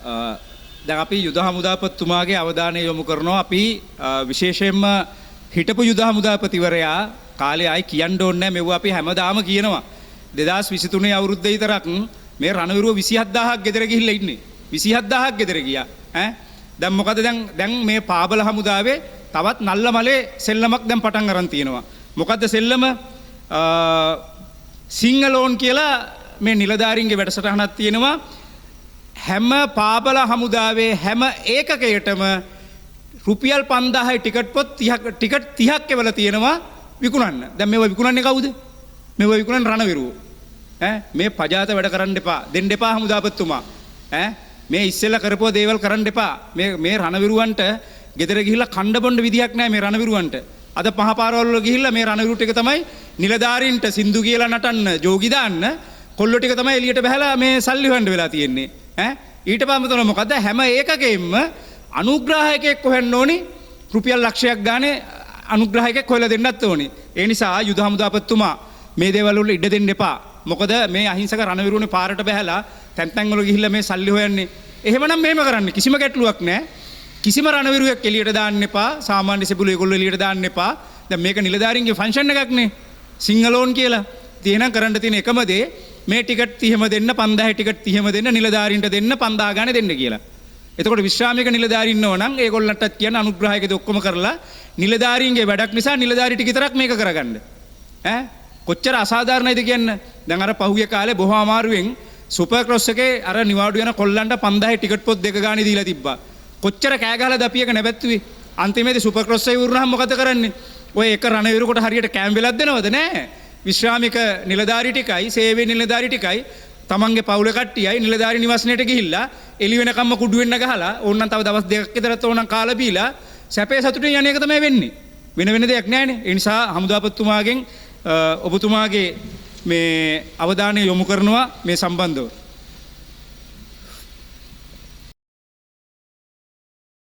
දැන් අපි යුද හමුදාපතිතුමාගේ අවධානය යොමු කරනවා. අපි විශේෂයෙන්ම හිටපු යුද හමුදාපතිවරයා කාලේ ආයි කියන්න ඕනේ නැහැ. මෙව අපි හැමදාම කියනවා. 2023 අවුරුද්දේ විතරක් මේ රණවිරුව 27000ක් ගෙදර ගිහිල්ලා ඉන්නේ. 27000ක් ගෙදර ගියා. දැන් මොකද දැන් මේ පාබල හමුදාවේ තවත් නල්ල මලේ සෙල්ලමක් දැන් පටන් අරන් තියෙනවා. මොකද්ද සෙල්ලම? සිංහලෝන් කියලා මේ නිලධාරීන්ගේ වැඩසටහනක් තියෙනවා. හැම පාබල හමුදාවේ හැම ඒකකයකටම රුපියල් 5000යි ටිකට් පොත් 30ක් එවලා තියෙනවා විකුණන්න. දැන් මේව විකුණන්නේ කවුද? මේව විකුණන්නේ රණවිරුවෝ. මේ පජාත වැඩ කරන්න එපා. දෙන්න එපා හමුදාපතිතුමා. මේ ඉස්සෙල්ලා කරපුව දේවල් කරන්න එපා. මේ රණවිරුවන්ට ගෙදර ගිහිල්ලා කණ්ඩ බොණ්ඩ විදියක් නැහැ මේ රණවිරුවන්ට. අද පහ පාරවල් වල ගිහිල්ලා මේ රණවිරු ටික තමයි නිලධාරීන්ට සින්දු කියලා නටන්න ජෝගි දාන්න කොල්ලෝ ටික තමයි එළියට බහලා මේ සල්ලි හොයන්න වෙලා තියෙන්නේ. ඊට පස්සේ මොකද හැම ඒකකෙම අනුග්‍රාහකයෙක් හොයන්න ඕනි. රුපියල් ලක්ෂයක් ගානේ අනුග්‍රාහකයෙක් හොයලා දෙන්නත් ඕනි. ඒ නිසා යුද හමුදාපතිතුමා මේ දේවල් වල ඉඩ දෙන්න එපා. මොකද මේ අහිංසක රණවිරුවනේ පාරට බහැලා තැන් තැන් වල ගිහිල්ලා මේ සල්ලි හොයන්නේ. එහෙමනම් මෙහෙම කරන්න කිසිම ගැටලුවක් නැහැ. කිසිම රණවිරුවෙක් එළියට දාන්න එපා. සාමාන්‍ය සිබුළු ඒගොල්ලෝ එළියට දාන්න එපා. දැන් මේක නිලධාරීන්ගේ ෆන්ක්ෂන් එකක් නේ. සිංහලෝන් කියලා. ඉතින් එහෙනම් කරන්න තියෙන එකම දේ මේ ටිකට් 30ම දෙන්න 5000 ටිකට් 30ම දෙන්න නිලධාරීන්ට දෙන්න 5000 ගානේ දෙන්න කියලා. එතකොට විශ්‍රාමික නිලධාරීන් ඉන්නව නම් ඒගොල්ලන්ටත් කියන අනුග්‍රහයකද ඔක්කොම කරලා නිලධාරීන්ගේ වැඩක් නිසා නිලධාරී ටික විතරක් මේක කරගන්න. කොච්චර අසාධාරණයිද කියන්න. දැන් අර පහුගිය කාලේ බොහෝ අමාරුවෙන් සුපර් ක්‍රොස් එකේ අර නිවාඩු යන කොල්ලන්ට 5000 ටිකට් පොත් දෙක ගානේ දීලා තිබ්බා. කොච්චර කෑ ගහලා දපියක නැබැත්තුවේ. අන්තිමේදී සුපර් ක්‍රොස් එක ඉවරනහම මොකද කරන්නේ? ඔය එක රණවිරුකට හරියට කෑම් වෙලක් දෙනවද? නෑ. විශ්‍රාමික නිලධාරී ටිකයි සේවයේ නිලධාරී ටිකයි තමන්ගේ පවුල කට්ටියයි නිලධාරී නිවාසනයට ගිහිල්ලා එළි වෙනකම්ම කුඩු වෙන්න ගහලා ඕනනම් තව දවස් දෙකක් විතරත් ඕනනම් කාලා බීලා සැපේ සතුටින් යන එක තමයි වෙන්නේ. වෙන දෙයක් නෑනේ. ඒ නිසා හමුදාපතිතුමාගෙන් ඔබතුමාගේ මේ අවධානය යොමු කරනවා මේ සම්බන්ධව.